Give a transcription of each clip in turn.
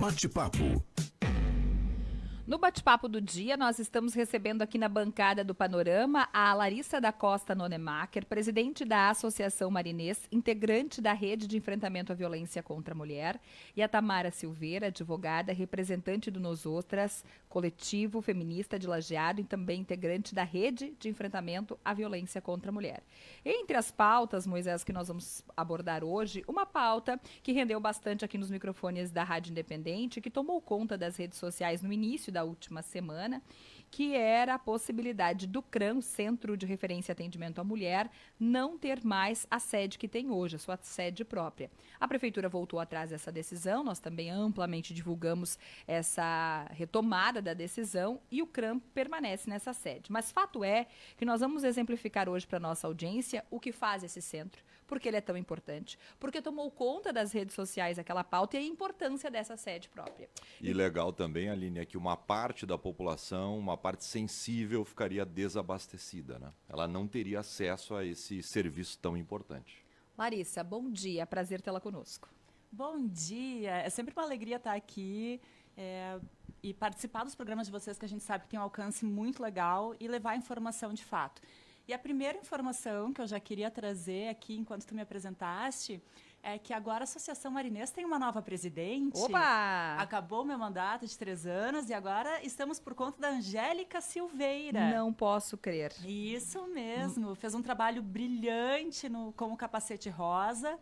Bate-papo. No bate-papo do dia, nós estamos recebendo aqui na bancada do Panorama a Larissa da Costa Nonemacher, presidente da Associação Marinês, integrante da Rede de Enfrentamento à Violência contra a Mulher, e a Tamara Silveira, advogada, representante do Nós Outras, coletivo feminista de Lajeado e também integrante da Rede de Enfrentamento à Violência contra a Mulher. Entre as pautas, Moisés, que nós vamos abordar hoje, uma pauta que rendeu bastante aqui nos microfones da Rádio Independente, que tomou conta das redes sociais no início da última semana, que era a possibilidade do CRAM, Centro de Referência e Atendimento à Mulher, não ter mais a sede que tem hoje, a sua sede própria. A Prefeitura voltou atrás dessa decisão, nós também amplamente divulgamos essa retomada da decisão e o CRAM permanece nessa sede. Mas fato é que nós vamos exemplificar hoje para a nossa audiência o que faz esse centro, porque ele é tão importante, porque tomou conta das redes sociais aquela pauta e a importância dessa sede própria. E legal também, Aline, é que uma parte da população, uma parte sensível, ficaria desabastecida, né? Ela não teria acesso a esse serviço tão importante. Larissa, bom dia, prazer tê-la conosco. Bom dia, é sempre uma alegria estar aqui e participar dos programas de vocês, que a gente sabe que tem um alcance muito legal, e levar informação de fato. E a primeira informação que eu já queria trazer aqui, enquanto tu me apresentaste, é que agora a Associação Marinês tem uma nova presidente. Opa! Acabou o meu mandato de 3 anos e agora estamos por conta da Angélica Silveira. Não posso crer. Isso mesmo. Fez um trabalho brilhante como Capacete Rosa.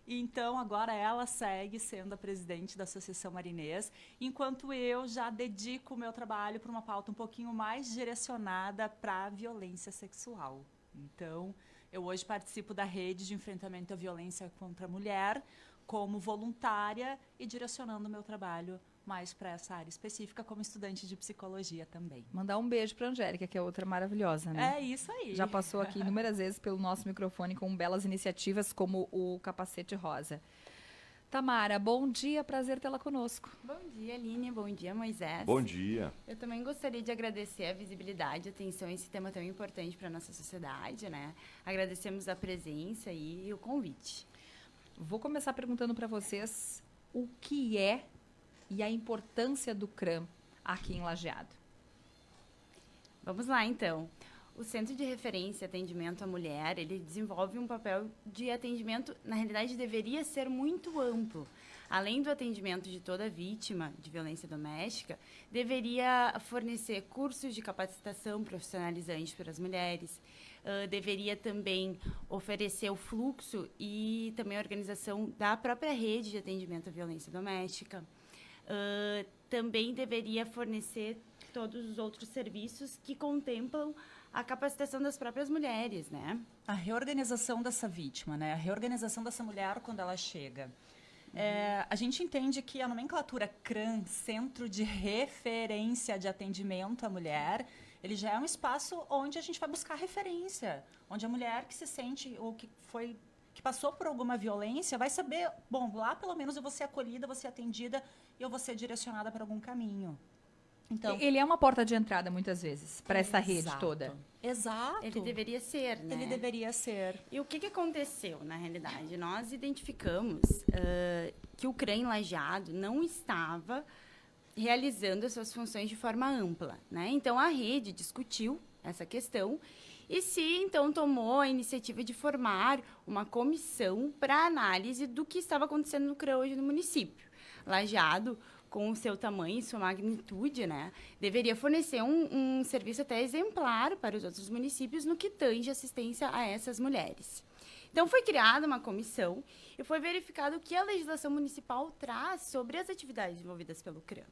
Então, agora ela segue sendo a presidente da Associação Marinês, enquanto eu já dedico o meu trabalho para uma pauta um pouquinho mais direcionada para a violência sexual. Então, eu hoje participo da Rede de Enfrentamento à Violência contra a Mulher como voluntária e direcionando o meu trabalho mais para essa área específica como estudante de psicologia também. Mandar um beijo para a Angélica, que é outra maravilhosa, né? É isso aí. Já passou aqui inúmeras vezes pelo nosso microfone com belas iniciativas como o Capacete Rosa. Tamara, bom dia, prazer tê-la conosco. Bom dia, Aline, bom dia, Moisés. Bom dia. Eu também gostaria de agradecer a visibilidade e atenção a esse tema tão importante para a nossa sociedade, né? Agradecemos a presença e o convite. Vou começar perguntando para vocês o que é e a importância do CRAM aqui em Lajeado. Vamos lá, então. O Centro de Referência e Atendimento à Mulher, ele desenvolve um papel de atendimento, na realidade, deveria ser muito amplo. Além do atendimento de toda vítima de violência doméstica, deveria fornecer cursos de capacitação profissionalizante para as mulheres, deveria também oferecer o fluxo e também a organização da própria rede de atendimento à violência doméstica. Também deveria fornecer todos os outros serviços que contemplam a capacitação das próprias mulheres, né? A reorganização dessa vítima, né? A reorganização dessa mulher quando ela chega. A gente entende que a nomenclatura CRAM, Centro de Referência de Atendimento à Mulher, ele já é um espaço onde a gente vai buscar referência, onde a mulher que se sente ou que passou por alguma violência vai saber, bom, lá pelo menos eu vou ser acolhida, vou ser atendida e eu vou ser direcionada para algum caminho. Então, ele é uma porta de entrada, muitas vezes, para essa rede toda. Exato. Ele deveria ser, né? Ele deveria ser. E o que aconteceu, na realidade? Nós identificamos que o CRAM em Lajeado não estava realizando as suas funções de forma ampla, né? Então, a rede discutiu essa questão e então tomou a iniciativa de formar uma comissão para análise do que estava acontecendo no CRAM hoje no município. Lajeado, com o seu tamanho e sua magnitude, né, deveria fornecer um serviço até exemplar para os outros municípios no que tange assistência a essas mulheres. Então, foi criada uma comissão e foi verificado o que a legislação municipal traz sobre as atividades envolvidas pelo CRAM.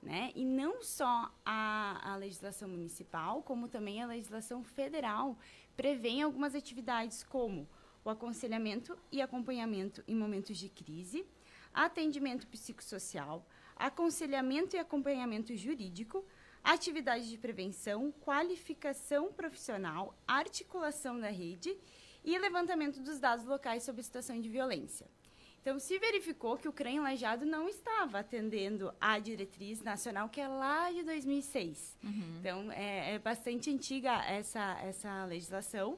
Né? E não só a legislação municipal, como também a legislação federal prevê algumas atividades como o aconselhamento e acompanhamento em momentos de crise, atendimento psicossocial, aconselhamento e acompanhamento jurídico, atividades de prevenção, qualificação profissional, articulação da rede e levantamento dos dados locais sobre a situação de violência. Então, se verificou que o CRAM em Lajeado não estava atendendo à diretriz nacional, que é lá de 2006. Então, é bastante antiga essa legislação.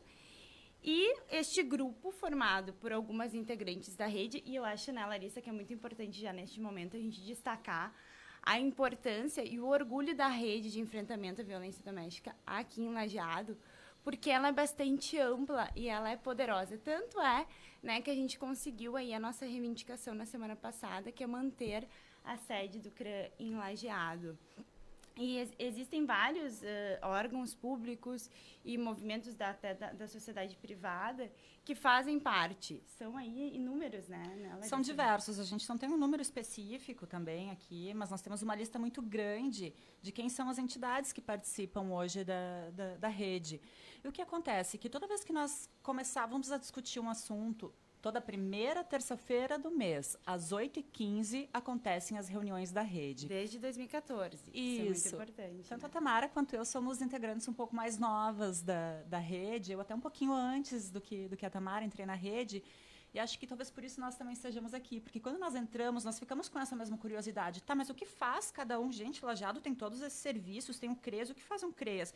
E este grupo formado por algumas integrantes da rede, e eu acho, né, Larissa, que é muito importante já neste momento a gente destacar a importância e o orgulho da rede de enfrentamento à violência doméstica aqui em Lajeado, porque ela é bastante ampla e ela é poderosa. Tanto é, né, que a gente conseguiu aí a nossa reivindicação na semana passada, que é manter a sede do CRAM em Lajeado. E existem vários órgãos públicos e movimentos até da sociedade privada que fazem parte. São aí inúmeros, né? São diversos. A gente não tem um número específico também aqui, mas nós temos uma lista muito grande de quem são as entidades que participam hoje da rede. E o que acontece? Que toda vez que nós começávamos a discutir um assunto, toda primeira terça-feira do mês, às 8h15, acontecem as reuniões da rede. Desde 2014. Isso. Isso é muito importante. Tanto né? a Tamara quanto eu somos integrantes um pouco mais novas da rede. Eu até um pouquinho antes do que a Tamara entrei na rede. E acho que talvez por isso nós também estejamos aqui. Porque quando nós entramos, nós ficamos com essa mesma curiosidade. Tá, mas o que faz cada um? Gente, Lajeado tem todos esses serviços, tem o CREAS. O que faz um CREAS?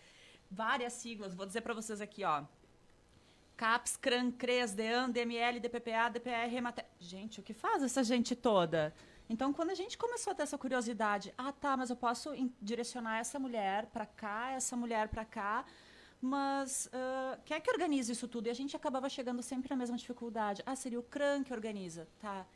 Várias siglas. Vou dizer para vocês aqui, ó. CAPS, CRAN, CREAS, DEAN, DML, DPPA, DPR, Gente, o que faz essa gente toda? Então, quando a gente começou a ter essa curiosidade, tá, mas eu posso direcionar essa mulher para cá, essa mulher para cá, mas quem é que organiza isso tudo? E a gente acabava chegando sempre na mesma dificuldade. Seria o CRAN que organiza. Tá.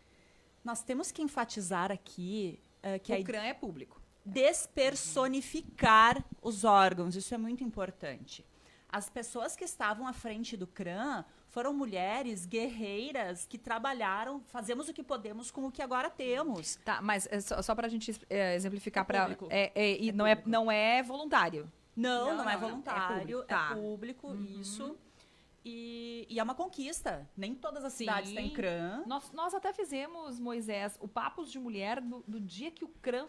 Nós temos que enfatizar aqui que o CRAN é público. Despersonificar os órgãos. Isso é muito importante. As pessoas que estavam à frente do CRAN foram mulheres guerreiras que trabalharam, fazemos o que podemos com o que agora temos. Tá, mas só para a gente exemplificar, Público. E não é voluntário. Não é voluntário, Tá. é público, isso. E é uma conquista. Nem todas as cidades têm CRAN. Nós até fizemos, Moisés, o Papos de Mulher do dia que o CRAN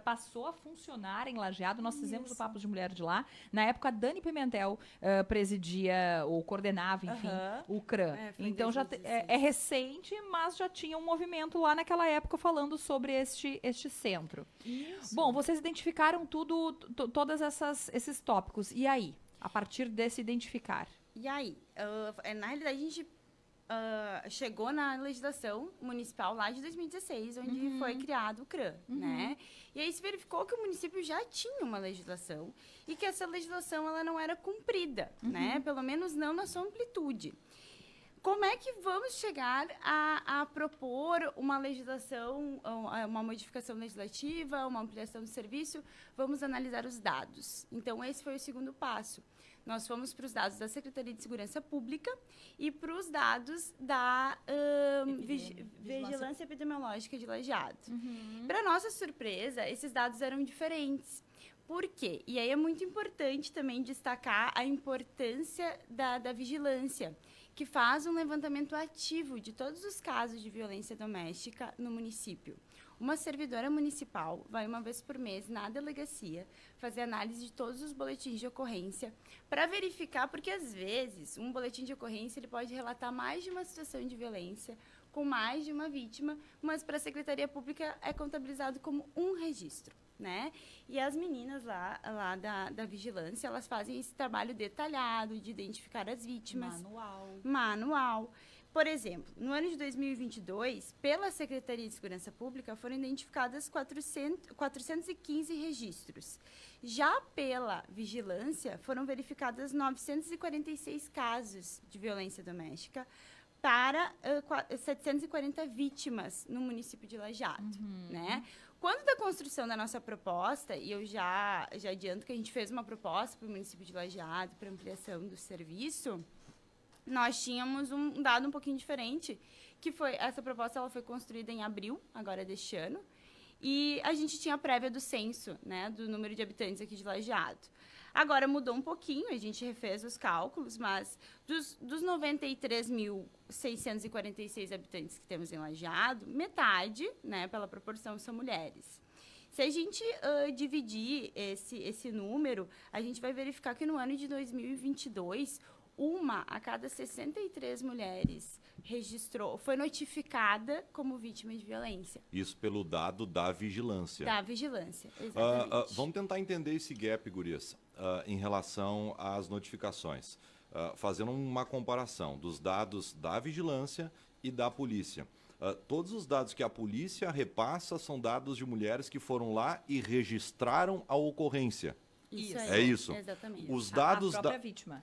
passou a funcionar em Lajeado. Nós fizemos o Papos de Mulher de lá. Na época, a Dani Pimentel presidia ou coordenava, enfim, o CRAN. Então, é recente, mas já tinha um movimento lá naquela época falando sobre este centro. Isso. Bom, vocês identificaram todos esses tópicos. E aí? A partir desse identificar? E aí, na realidade, a gente chegou na legislação municipal lá de 2016, onde foi criado o CRAN, né? E aí se verificou que o município já tinha uma legislação e que essa legislação ela não era cumprida, né? Pelo menos não na sua amplitude. Como é que vamos chegar a propor uma legislação, uma modificação legislativa, uma ampliação do serviço? Vamos analisar os dados. Então, esse foi o segundo passo. Nós fomos para os dados da Secretaria de Segurança Pública e para os dados da Vigilância Epidemiológica de Lajeado. Para nossa surpresa, esses dados eram diferentes. Por quê? E aí é muito importante também destacar a importância da vigilância, que faz um levantamento ativo de todos os casos de violência doméstica no município. Uma servidora municipal vai uma vez por mês na delegacia fazer análise de todos os boletins de ocorrência para verificar, porque às vezes um boletim de ocorrência ele pode relatar mais de uma situação de violência com mais de uma vítima, mas para a Secretaria Pública é contabilizado como um registro, né? E as meninas lá da vigilância, elas fazem esse trabalho detalhado de identificar as vítimas. Manual. Por exemplo, no ano de 2022, pela Secretaria de Segurança Pública, foram identificadas 415 registros. Já pela Vigilância, foram verificadas 946 casos de violência doméstica para 740 vítimas no município de Lajeado, né? Quando da construção da nossa proposta, e eu já adianto que a gente fez uma proposta para o município de Lajeado para ampliação do serviço, nós tínhamos um dado um pouquinho diferente, que foi, essa proposta ela foi construída em abril, agora deste ano, e a gente tinha a prévia do censo, né, do número de habitantes aqui de Lajeado. Agora mudou um pouquinho, a gente refez os cálculos, mas dos 93.646 habitantes que temos em Lajeado, metade, né, pela proporção, são mulheres. Se a gente dividir esse número, a gente vai verificar que no ano de 2022, uma a cada 63 mulheres foi notificada como vítima de violência. Isso pelo dado da vigilância. Da vigilância, exatamente. Vamos tentar entender esse gap, gurias, em relação às notificações. fazendo uma comparação dos dados da vigilância e da polícia. Todos os dados que a polícia repassa são dados de mulheres que foram lá e registraram a ocorrência. Isso É isso. Exatamente. Os dados a própria vítima.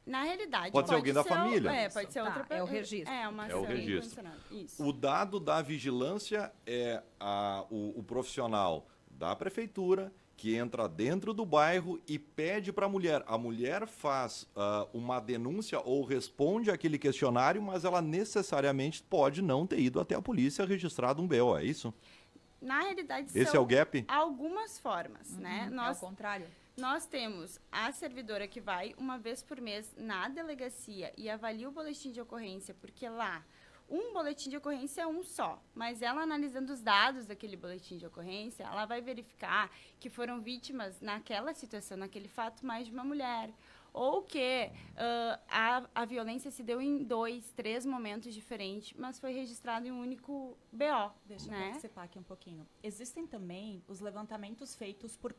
Na realidade, Pode ser alguém da família. Pode ser Tá, outra é o registro. uma É o ação registro. incondicional. Isso. O dado da vigilância é o profissional da prefeitura que entra dentro do bairro e pede para a mulher. A mulher faz uma denúncia ou responde àquele questionário, mas ela necessariamente pode não ter ido até a polícia registrado um BO, é isso? Na realidade, Esse são é o gap? algumas formas, né? É o contrário. Nós temos a servidora que vai uma vez por mês na delegacia e avalia o boletim de ocorrência, porque lá um boletim de ocorrência é um só, mas ela analisando os dados daquele boletim de ocorrência, ela vai verificar que foram vítimas naquela situação, naquele fato, mais de uma mulher. Ou que a violência se deu em 2, 3 momentos diferentes, mas foi registrado em um único BO. Deixa eu né? participar aqui um pouquinho. Existem também os levantamentos feitos por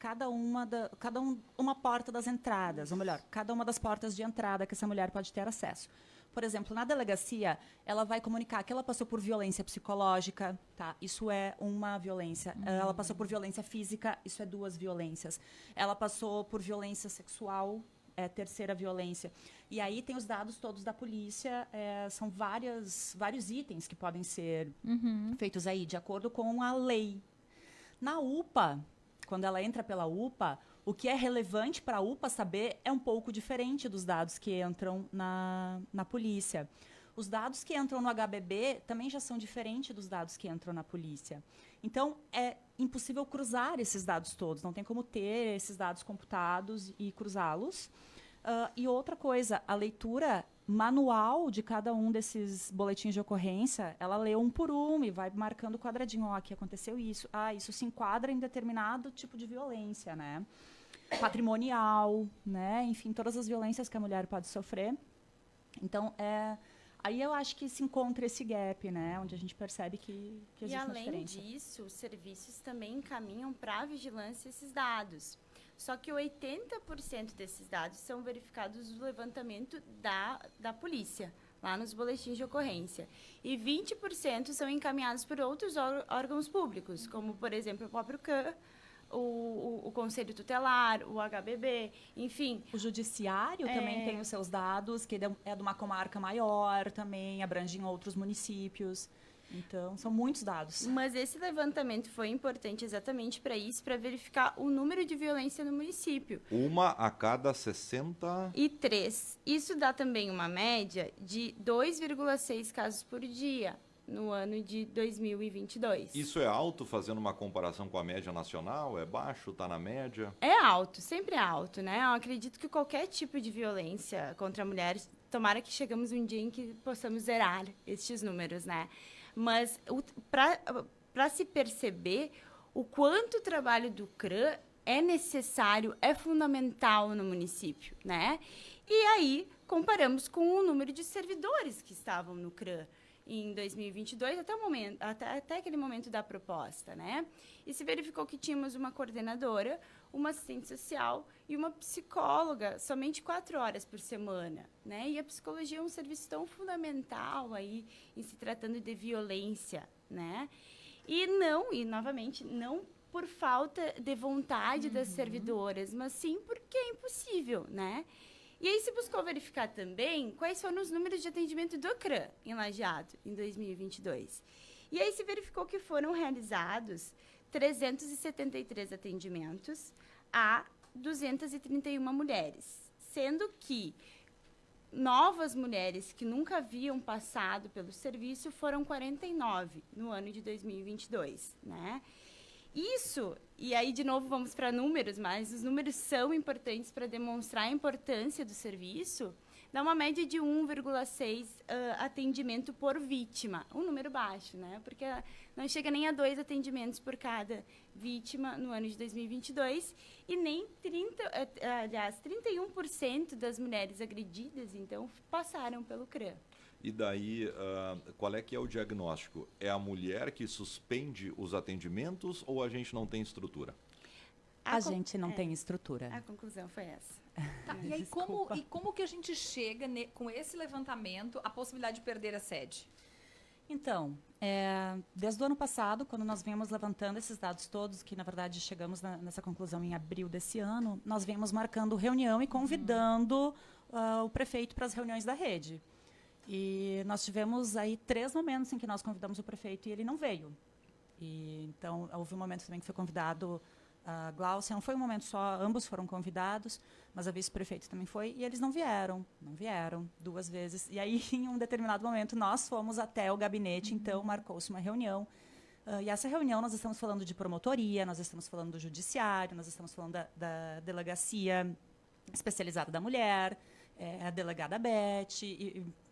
uma porta das entradas, ou melhor, cada uma das portas de entrada que essa mulher pode ter acesso. Por exemplo, na delegacia, ela vai comunicar que ela passou por violência psicológica, tá? Isso é uma violência. Ela passou por violência física, isso é 2 violências. Ela passou por violência sexual, é terceira violência. E aí tem os dados todos da polícia, são vários itens que podem ser feitos aí, de acordo com a lei. Na UPA, quando ela entra pela UPA, o que é relevante para a UPA saber é um pouco diferente dos dados que entram na polícia. Os dados que entram no HBB também já são diferentes dos dados que entram na polícia. Então, é impossível cruzar esses dados todos. Não tem como ter esses dados computados e cruzá-los. E outra coisa, a leitura manual de cada um desses boletins de ocorrência, ela lê um por um e vai marcando quadradinho. Ó, aqui aconteceu isso. Isso se enquadra em determinado tipo de violência, né? Patrimonial, né? Enfim, todas as violências que a mulher pode sofrer. Então, aí eu acho que se encontra esse gap, né? Onde a gente percebe que existe uma diferença. E além disso, os serviços também encaminham para a vigilância esses dados. Só que 80% desses dados são verificados no levantamento da polícia, lá nos boletins de ocorrência. E 20% são encaminhados por outros órgãos públicos, como, por exemplo, o próprio CAN, o Conselho Tutelar, o HBB, enfim. O Judiciário também tem os seus dados, que é de uma comarca maior também, abrange em outros municípios. Então, são muitos dados. Mas esse levantamento foi importante exatamente para isso, para verificar o número de violência no município. 1 a cada 60... E 3. Isso dá também uma média de 2,6 casos por dia no ano de 2022. Isso é alto, fazendo uma comparação com a média nacional? É baixo? Está na média? É alto, sempre é alto, né? Eu acredito que qualquer tipo de violência contra mulheres, tomara que chegamos um dia em que possamos zerar estes números, né? Mas para se perceber o quanto o trabalho do CRAM é necessário, é fundamental no município, né? E aí comparamos com o número de servidores que estavam no CRAM em 2022 até aquele momento da proposta, né? E se verificou que tínhamos uma coordenadora, uma assistente social e uma psicóloga somente 4 horas por semana, né? E a psicologia é um serviço tão fundamental aí em se tratando de violência, né? E novamente, não por falta de vontade das servidoras, mas sim porque é impossível, né? E aí se buscou verificar também quais foram os números de atendimento do CRAM em Lajeado em 2022. E aí se verificou que foram realizados 373 atendimentos a 231 mulheres, sendo que novas mulheres que nunca haviam passado pelo serviço foram 49 no ano de 2022, né? Isso, e aí de novo vamos para números, mas os números são importantes para demonstrar a importância do serviço, dá uma média de 1,6 atendimento por vítima, um número baixo, né? Porque não chega nem a 2 atendimentos por cada vítima no ano de 2022 e nem 31% das mulheres agredidas, então, passaram pelo CRAM. E daí, qual é que é o diagnóstico? É a mulher que suspende os atendimentos ou a gente não tem estrutura? A gente não tem estrutura. A conclusão foi essa. Tá, e aí como que a gente chega com esse levantamento à possibilidade de perder a sede? Então, desde o ano passado, quando nós viemos levantando esses dados todos, que na verdade chegamos nessa conclusão em abril desse ano, nós viemos marcando reunião e convidando o prefeito para as reuniões da rede. E nós tivemos aí 3 momentos em que nós convidamos o prefeito e ele não veio. E, então, houve um momento também que foi convidado a Glaucia, não foi um momento só, ambos foram convidados, mas a vice-prefeita também foi, e eles não vieram 2 vezes. E aí, em um determinado momento, nós fomos até o gabinete, então marcou-se uma reunião. E essa reunião nós estamos falando de promotoria, nós estamos falando do judiciário, nós estamos falando da delegacia especializada da mulher, a delegada Beth,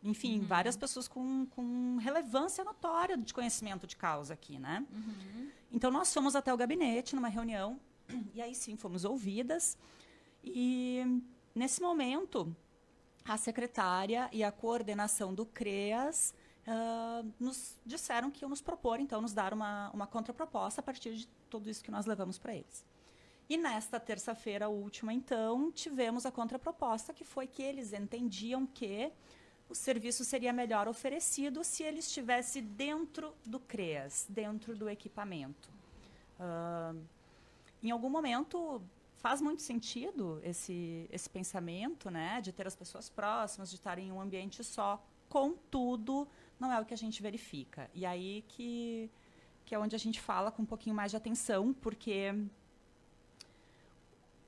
enfim, várias pessoas com relevância notória de conhecimento de causa aqui, né? Então, nós fomos até o gabinete numa reunião, e aí sim fomos ouvidas, e nesse momento, a secretária e a coordenação do CREAS nos disseram que iam nos propor, então, nos dar uma contraproposta a partir de tudo isso que nós levamos para eles. E nesta terça-feira última, então, tivemos a contraproposta, que foi que eles entendiam que o serviço seria melhor oferecido se ele estivesse dentro do CREAS, dentro do equipamento. Em algum momento, faz muito sentido esse pensamento, né, de ter as pessoas próximas, de estar em um ambiente só. Contudo, não é o que a gente verifica. E aí que é onde a gente fala com um pouquinho mais de atenção, porque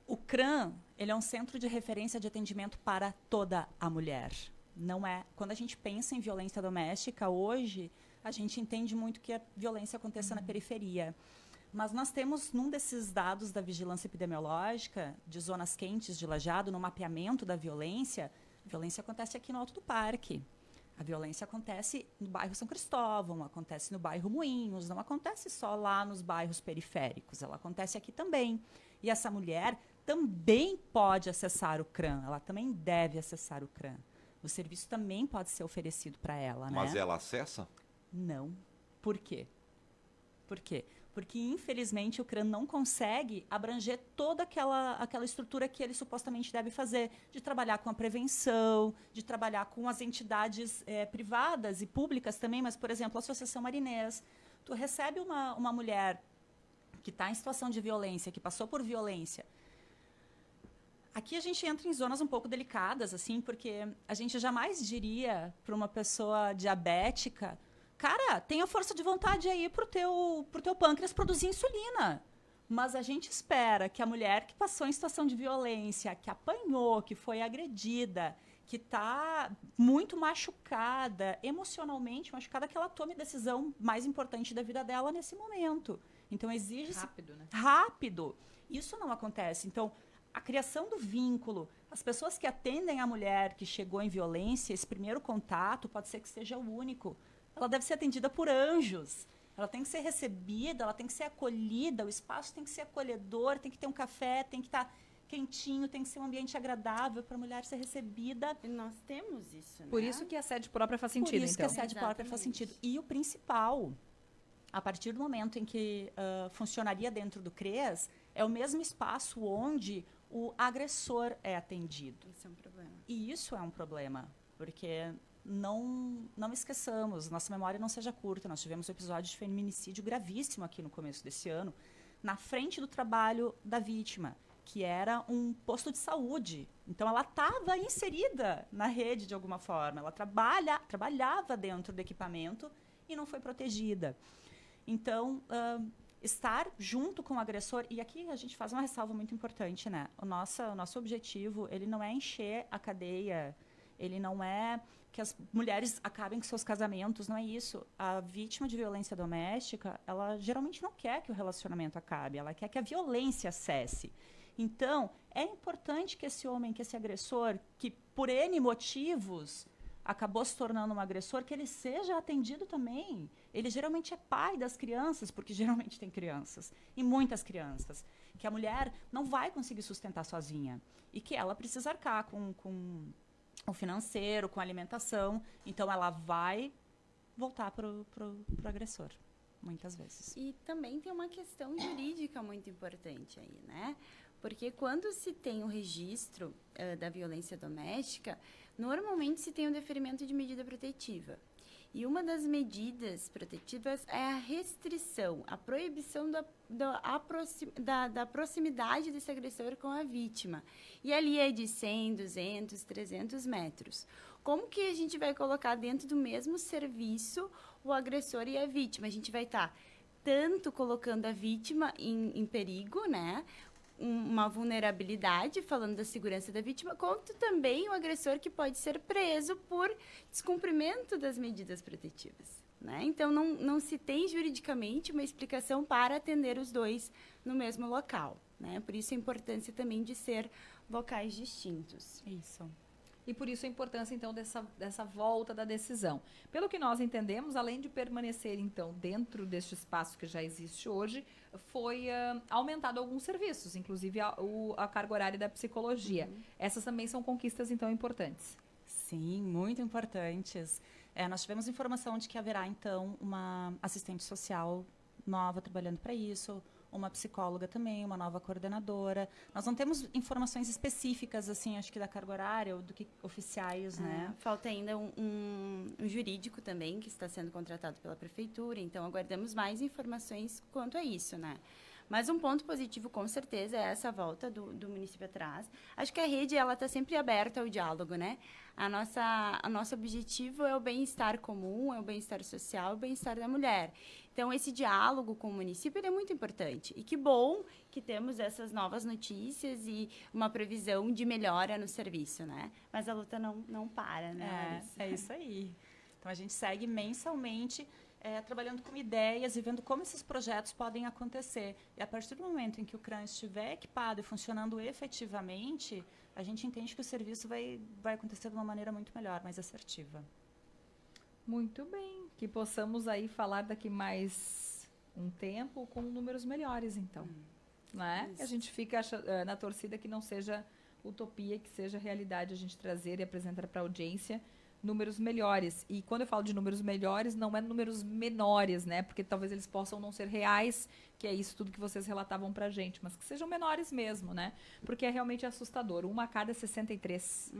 o CRAM, ele é um centro de referência de atendimento para toda a mulher. Não é. Quando a gente pensa em violência doméstica, hoje, a gente entende muito que a violência aconteça na periferia. Mas nós temos, num desses dados da vigilância epidemiológica, de zonas quentes de Lajeado, no mapeamento da violência, a violência acontece aqui no Alto do Parque. A violência acontece no bairro São Cristóvão, acontece no bairro Moinhos, não acontece só lá nos bairros periféricos, ela acontece aqui também. E essa mulher também pode acessar o CRAM, ela também deve acessar o CRAM. O serviço também pode ser oferecido para ela, né? Mas ela acessa? Não. Por quê? Por quê? Porque, infelizmente, o CRAM não consegue abranger toda aquela estrutura que ele supostamente deve fazer, de trabalhar com a prevenção, de trabalhar com as entidades privadas e públicas também, mas, por exemplo, a Associação Marinês. Tu recebe uma mulher que está em situação de violência, que passou por violência. Aqui a gente entra em zonas um pouco delicadas, assim, porque a gente jamais diria para uma pessoa diabética: cara, tenha força de vontade aí pro teu pâncreas produzir insulina. Mas a gente espera que a mulher que passou em situação de violência, que apanhou, que foi agredida, que está muito machucada, emocionalmente machucada, que ela tome a decisão mais importante da vida dela nesse momento. Então, exige-se... Rápido, né? Rápido. Isso não acontece. Então, a criação do vínculo, as pessoas que atendem a mulher que chegou em violência, esse primeiro contato pode ser que seja o único. Ela deve ser atendida por anjos. Ela tem que ser recebida, ela tem que ser acolhida, o espaço tem que ser acolhedor, tem que ter um café, tem que estar quentinho, tem que ser um ambiente agradável para a mulher ser recebida. E nós temos isso, né? Por isso que a sede própria faz sentido, Por isso então. que a sede própria faz sentido. E o principal, a partir do momento em que funcionaria dentro do CREAS, é o mesmo espaço onde o agressor é atendido. Isso é um problema. E isso é um problema, porque não esqueçamos, nossa memória não seja curta. Nós tivemos um episódio de feminicídio gravíssimo aqui no começo desse ano, na frente do trabalho da vítima, que era um posto de saúde. Então, ela estava inserida na rede de alguma forma. Ela trabalhava dentro do equipamento e não foi protegida. Então, estar junto com o agressor... E aqui a gente faz uma ressalva muito importante, né? O nosso objetivo, ele não é encher a cadeia, ele não é que as mulheres acabem com seus casamentos, não é isso. A vítima de violência doméstica, ela geralmente não quer que o relacionamento acabe, ela quer que a violência cesse. Então, é importante que esse homem, que esse agressor, que por N motivos acabou se tornando um agressor, que ele seja atendido também. Ele geralmente é pai das crianças, porque geralmente tem crianças, e muitas crianças, que a mulher não vai conseguir sustentar sozinha, e que ela precisa arcar com o financeiro, com a alimentação. Então, ela vai voltar pro agressor, muitas vezes. E também tem uma questão jurídica muito importante aí, né? Porque quando se tem o registro da violência doméstica, normalmente se tem um deferimento de medida protetiva. E uma das medidas protetivas é a restrição, a proibição da proximidade desse agressor com a vítima. E ali é de 100, 200, 300 metros. Como que a gente vai colocar dentro do mesmo serviço o agressor e a vítima? A gente vai estar tanto colocando a vítima em perigo, né? Uma vulnerabilidade, falando da segurança da vítima, quanto também o agressor que pode ser preso por descumprimento das medidas protetivas. Né? Então, não se tem juridicamente uma explicação para atender os dois no mesmo local. Né? Por isso a importância também de ser locais distintos. Isso. E por isso a importância, então, dessa volta da decisão. Pelo que nós entendemos, além de permanecer, então, dentro deste espaço que já existe hoje, foi aumentado alguns serviços, inclusive a carga horária da psicologia. Essas também são conquistas, então, importantes. Sim, muito importantes. Nós tivemos informação de que haverá, então, uma assistente social nova trabalhando para isso, uma psicóloga também, uma nova coordenadora. Nós não temos informações específicas, assim, acho que da carga horária ou do que oficiais, né? Falta ainda um jurídico também, que está sendo contratado pela prefeitura, então aguardamos mais informações quanto a isso, né? Mas um ponto positivo, com certeza, é essa volta do município atrás. Acho que a rede ela está sempre aberta ao diálogo, né? O nosso objetivo é o bem-estar comum, é o bem-estar social, é o bem-estar da mulher. Então, esse diálogo com o município ele é muito importante. E que bom que temos essas novas notícias e uma previsão de melhora no serviço, né? Mas a luta não para, né? É isso aí. Então, a gente segue mensalmente trabalhando com ideias e vendo como esses projetos podem acontecer. E a partir do momento em que o CRAN estiver equipado e funcionando efetivamente, a gente entende que o serviço vai acontecer de uma maneira muito melhor, mais assertiva. Muito bem. Que possamos aí falar daqui mais um tempo com números melhores, então. Né? A gente fica na torcida que não seja utopia, que seja realidade a gente trazer e apresentar para a audiência números melhores. E quando eu falo de números melhores, não é números menores, né? Porque talvez eles possam não ser reais, que é isso tudo que vocês relatavam pra gente, mas que sejam menores mesmo, né? Porque é realmente assustador. Uma a cada 63.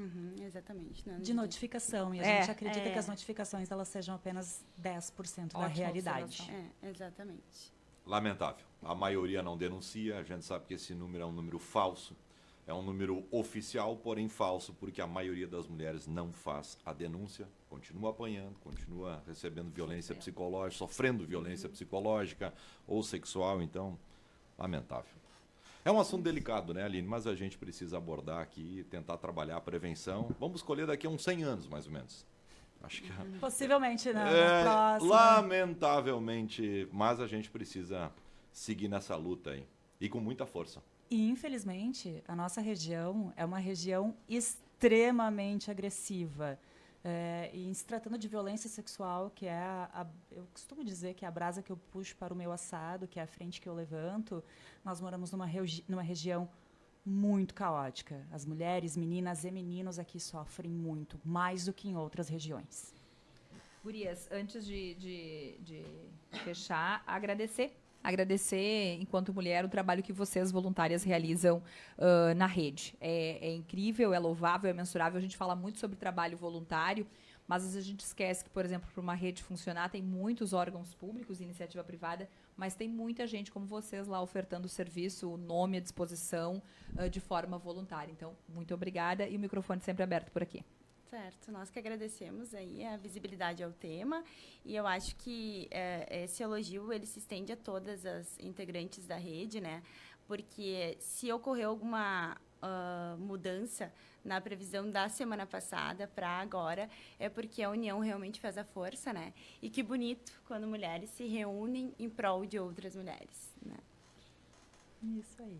Exatamente. De notificação. E a gente acredita que as notificações elas sejam apenas 10% da realidade. Exatamente. Lamentável. A maioria não denuncia, a gente sabe que esse número é um número falso. É um número oficial, porém falso, porque a maioria das mulheres não faz a denúncia, continua apanhando, continua recebendo violência psicológica, sofrendo violência psicológica ou sexual, então, lamentável. É um assunto delicado, né, Aline? Mas a gente precisa abordar aqui, tentar trabalhar a prevenção. Vamos escolher daqui a uns 100 anos, mais ou menos. Acho que possivelmente na próxima. Lamentavelmente, mas a gente precisa seguir nessa luta aí. E com muita força. E, infelizmente, a nossa região é uma região extremamente agressiva. E se tratando de violência sexual, que é eu costumo dizer que é a brasa que eu puxo para o meu assado, que é a frente que eu levanto, nós moramos numa região muito caótica. As mulheres, meninas e meninos aqui sofrem muito, mais do que em outras regiões. Gurias, antes de fechar, agradecer, enquanto mulher, o trabalho que vocês, voluntárias, realizam na rede. É incrível, é louvável, é mensurável. A gente fala muito sobre trabalho voluntário, mas às vezes a gente esquece que, por exemplo, para uma rede funcionar, tem muitos órgãos públicos, iniciativa privada, mas tem muita gente como vocês lá ofertando o serviço, o nome à disposição de forma voluntária. Então, muito obrigada e o microfone sempre aberto por aqui. Certo, nós que agradecemos aí a visibilidade ao tema e eu acho que esse elogio ele se estende a todas as integrantes da rede, né? Porque se ocorreu alguma mudança na previsão da semana passada para agora, é porque a união realmente faz a força, né? E que bonito quando mulheres se reúnem em prol de outras mulheres, né? Isso aí.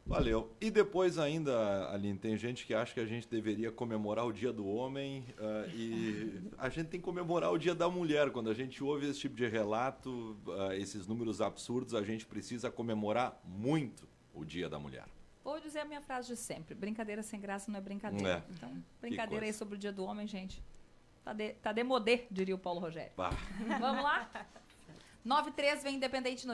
Valeu. E depois ainda, Aline, tem gente que acha que a gente deveria comemorar o Dia do Homem e a gente tem que comemorar o Dia da Mulher. Quando a gente ouve esse tipo de relato, esses números absurdos, a gente precisa comemorar muito o Dia da Mulher. Vou dizer a minha frase de sempre. Brincadeira sem graça não é brincadeira. Então, brincadeira aí sobre o Dia do Homem, gente. Tá demodé, diria o Paulo Rogério. Bah. Vamos lá? 9:03 vem Independente Notícias.